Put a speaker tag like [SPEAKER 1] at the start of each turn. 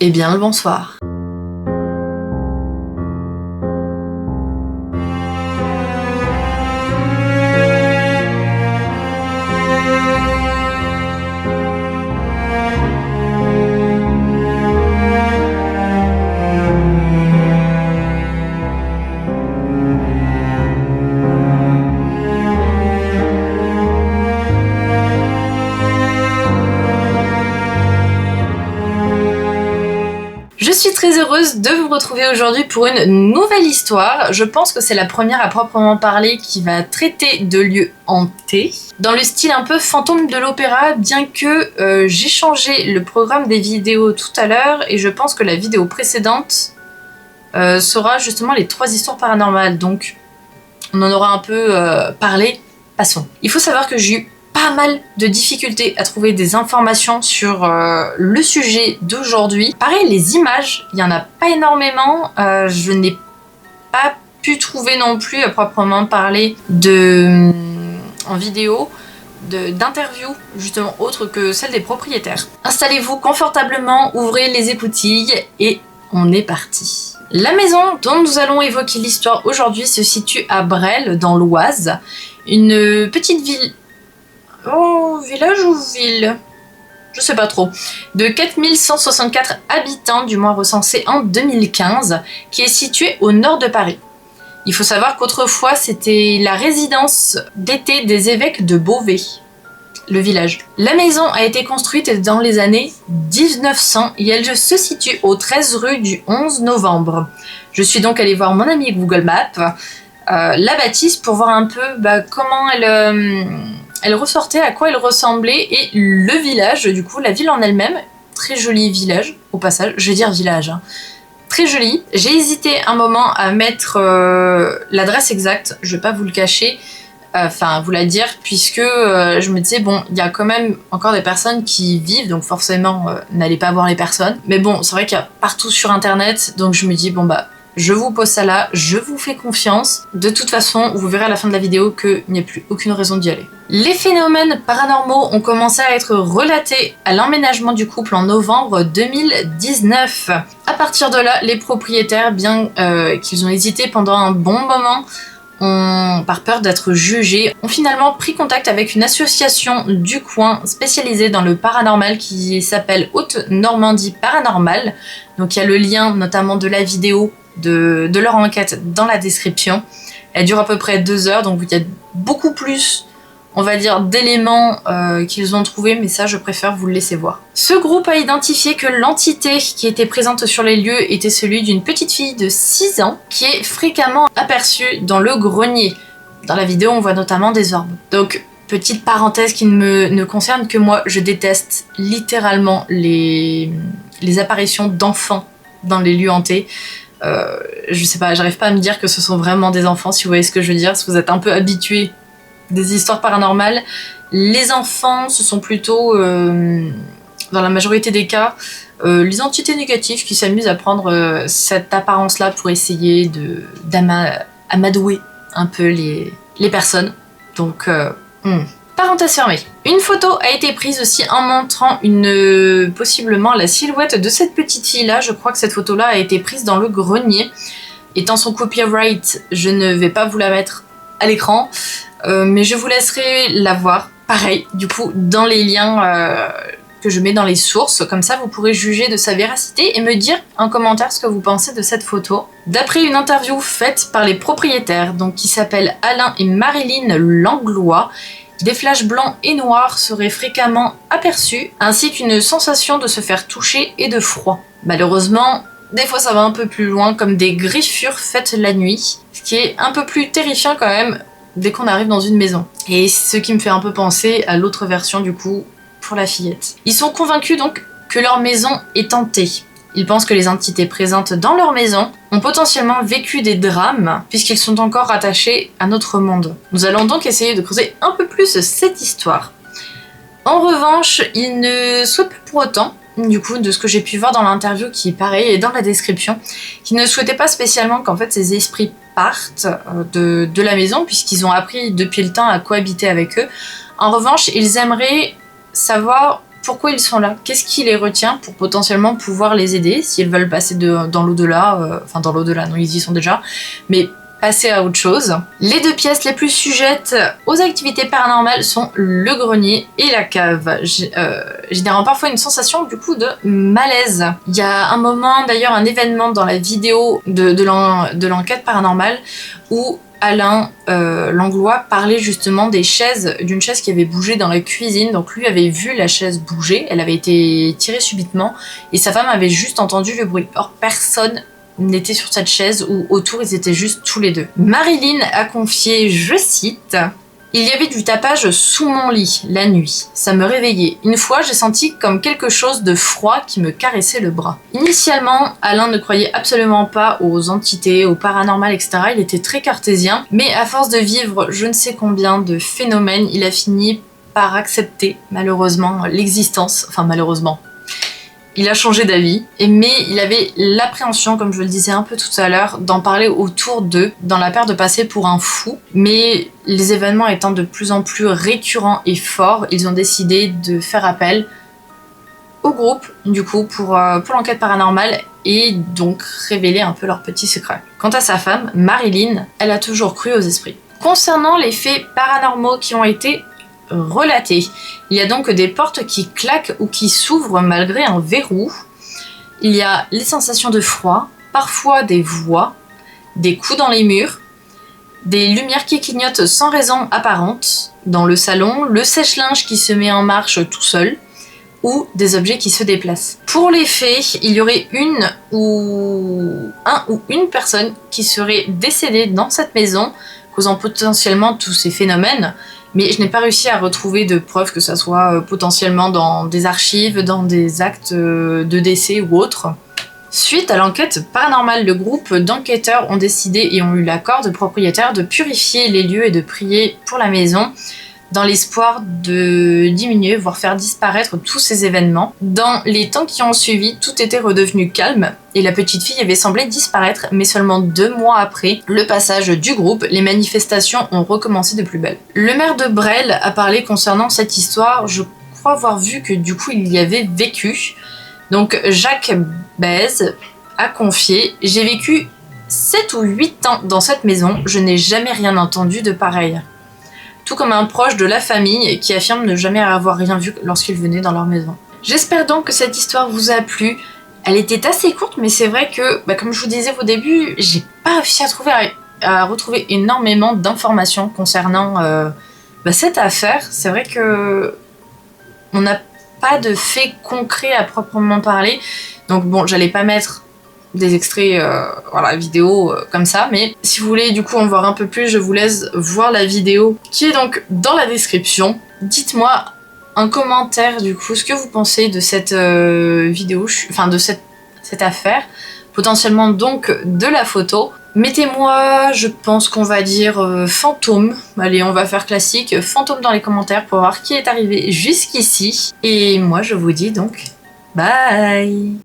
[SPEAKER 1] Eh bien le bonsoir. Je suis très heureuse de vous retrouver aujourd'hui pour une nouvelle histoire. Je pense que c'est la première à proprement parler qui va traiter de lieux hantés, dans le style un peu fantôme de l'opéra, bien que j'ai changé le programme des vidéos tout à l'heure et je pense que la vidéo précédente sera justement les 3 histoires paranormales. Donc on en aura un peu parlé, passons. Il faut savoir que j'ai eu pas mal de difficultés à trouver des informations sur le sujet d'aujourd'hui. Pareil, les images, il n'y en a pas énormément. Je n'ai pas pu trouver non plus à proprement parler en vidéo d'interviews justement autres que celles des propriétaires. Installez-vous confortablement, ouvrez les écoutilles et on est parti. La maison dont nous allons évoquer l'histoire aujourd'hui se situe à Bresles, dans l'Oise, une petite ville. Oh, village ou ville? Je sais pas trop. De 4164 habitants, du moins recensés en 2015, qui est située au nord de Paris. Il faut savoir qu'autrefois, c'était la résidence d'été des évêques de Beauvais, le village. La maison a été construite dans les années 1900 et elle se situe au 13 rue du 11 novembre. Je suis donc allée voir mon ami Google Maps, la bâtisse, pour voir un peu comment elle ressortait, à quoi elle ressemblait, et le village, du coup, la ville en elle-même, très joli village, au passage, je vais dire village, hein. Très joli. J'ai hésité un moment à mettre l'adresse exacte, je vais pas vous le cacher, vous la dire, puisque je me disais, bon, il y a quand même encore des personnes qui vivent, donc forcément, n'allez pas voir les personnes. Mais bon, c'est vrai qu'il y a partout sur Internet, donc je me dis, bon je vous pose ça là, je vous fais confiance. De toute façon, vous verrez à la fin de la vidéo qu'il n'y a plus aucune raison d'y aller. Les phénomènes paranormaux ont commencé à être relatés à l'emménagement du couple en novembre 2019. À partir de là, les propriétaires, bien qu'ils ont hésité pendant un bon moment, par peur d'être jugés, ont finalement pris contact avec une association du coin spécialisée dans le paranormal qui s'appelle Haute-Normandie Paranormal. Donc il y a le lien notamment de la vidéo de leur enquête dans la description. Elle dure à peu près 2 heures, donc il y a beaucoup plus, on va dire, d'éléments qu'ils ont trouvés, mais ça je préfère vous le laisser voir. Ce groupe a identifié que l'entité qui était présente sur les lieux était celui d'une petite fille de 6 ans qui est fréquemment aperçue dans le grenier. Dans la vidéo on voit notamment des orbes. Donc petite parenthèse qui ne concerne que moi, je déteste littéralement les apparitions d'enfants dans les lieux hantés. Je sais pas, j'arrive pas à me dire que ce sont vraiment des enfants, si vous voyez ce que je veux dire, si vous êtes un peu habitués des histoires paranormales. Les enfants, ce sont plutôt, dans la majorité des cas, les entités négatives qui s'amusent à prendre cette apparence-là pour essayer d'amadouer un peu les personnes. Donc, parenthèse fermée. Une photo a été prise aussi en montrant possiblement la silhouette de cette petite fille-là. Je crois que cette photo-là a été prise dans le grenier. Étant son copyright, je ne vais pas vous la mettre à l'écran, mais je vous laisserai la voir. Pareil, du coup, dans les liens que je mets dans les sources. Comme ça, vous pourrez juger de sa véracité et me dire en commentaire ce que vous pensez de cette photo. D'après une interview faite par les propriétaires, donc qui s'appellent Alain et Marilyn Langlois, des flashs blancs et noirs seraient fréquemment aperçus, ainsi qu'une sensation de se faire toucher et de froid. Malheureusement, des fois ça va un peu plus loin, comme des griffures faites la nuit, ce qui est un peu plus terrifiant quand même dès qu'on arrive dans une maison. Et ce qui me fait un peu penser à l'autre version du coup, pour la fillette. Ils sont convaincus donc que leur maison est hantée. Ils pensent que les entités présentes dans leur maison ont potentiellement vécu des drames puisqu'ils sont encore rattachés à notre monde. Nous allons donc essayer de creuser un peu plus cette histoire. En revanche, ils ne souhaitent pas pour autant, du coup, de ce que j'ai pu voir dans l'interview qui est pareil et dans la description, qu'ils ne souhaitaient pas spécialement qu'en fait ces esprits partent de la maison puisqu'ils ont appris depuis le temps à cohabiter avec eux. En revanche, ils aimeraient savoir pourquoi ils sont là, qu'est-ce qui les retient pour potentiellement pouvoir les aider s'ils veulent passer dans l'au-delà, enfin dans l'au-delà, non ils y sont déjà, mais passer à autre chose. Les deux pièces les plus sujettes aux activités paranormales sont le grenier et la cave, générant parfois une sensation du coup de malaise. Il y a un moment, d'ailleurs un événement dans la vidéo de l'enquête paranormale où Alain Langlois parlait justement d'une chaise qui avait bougé dans la cuisine. Donc lui avait vu la chaise bouger, elle avait été tirée subitement et sa femme avait juste entendu le bruit. Or personne n'était sur cette chaise ou autour, ils étaient juste tous les deux. Marilyn a confié, je cite: il y avait du tapage sous mon lit la nuit. Ça me réveillait. Une fois, j'ai senti comme quelque chose de froid qui me caressait le bras. Initialement, Alain ne croyait absolument pas aux entités, au paranormal, etc. Il était très cartésien. Mais à force de vivre je ne sais combien de phénomènes, il a fini par accepter, malheureusement, l'existence. Enfin, malheureusement. Il a changé d'avis, mais il avait l'appréhension, comme je le disais un peu tout à l'heure, d'en parler autour d'eux, dans la peur de passer pour un fou. Mais les événements étant de plus en plus récurrents et forts, ils ont décidé de faire appel au groupe, du coup, pour l'enquête paranormale et donc révéler un peu leurs petits secrets. Quant à sa femme, Marilyn, elle a toujours cru aux esprits. Concernant les faits paranormaux qui ont été relatés, il y a donc des portes qui claquent ou qui s'ouvrent malgré un verrou. Il y a les sensations de froid, parfois des voix, des coups dans les murs, des lumières qui clignotent sans raison apparente dans le salon, le sèche-linge qui se met en marche tout seul, ou des objets qui se déplacent. Pour les faits, il y aurait un ou une personne qui serait décédée dans cette maison, causant potentiellement tous ces phénomènes. Mais je n'ai pas réussi à retrouver de preuves que ça soit potentiellement dans des archives, dans des actes de décès ou autres. Suite à l'enquête paranormale, le groupe d'enquêteurs ont décidé et ont eu l'accord de propriétaires de purifier les lieux et de prier pour la maison, dans l'espoir de diminuer, voire faire disparaître tous ces événements. Dans les temps qui ont suivi, tout était redevenu calme et la petite fille avait semblé disparaître, mais seulement 2 mois après le passage du groupe, les manifestations ont recommencé de plus belle. Le maire de Bresles a parlé concernant cette histoire, je crois avoir vu que du coup il y avait vécu. Donc Jacques Bèze a confié: j'ai vécu 7 ou 8 ans dans cette maison, je n'ai jamais rien entendu de pareil. Tout comme un proche de la famille qui affirme ne jamais avoir rien vu lorsqu'il venait dans leur maison. J'espère donc que cette histoire vous a plu. Elle était assez courte, mais c'est vrai que, comme je vous disais au début, j'ai pas réussi à retrouver énormément d'informations concernant cette affaire. C'est vrai que on n'a pas de faits concrets à proprement parler. Donc bon, j'allais pas mettre des extraits vidéo comme ça, mais si vous voulez du coup en voir un peu plus, je vous laisse voir la vidéo qui est donc dans la description. Dites-moi un commentaire du coup ce que vous pensez de cette vidéo, enfin de cette affaire, potentiellement donc de la photo. Mettez-moi, je pense qu'on va dire fantôme, allez on va faire classique, fantôme dans les commentaires pour voir qui est arrivé jusqu'ici. Et moi je vous dis donc bye.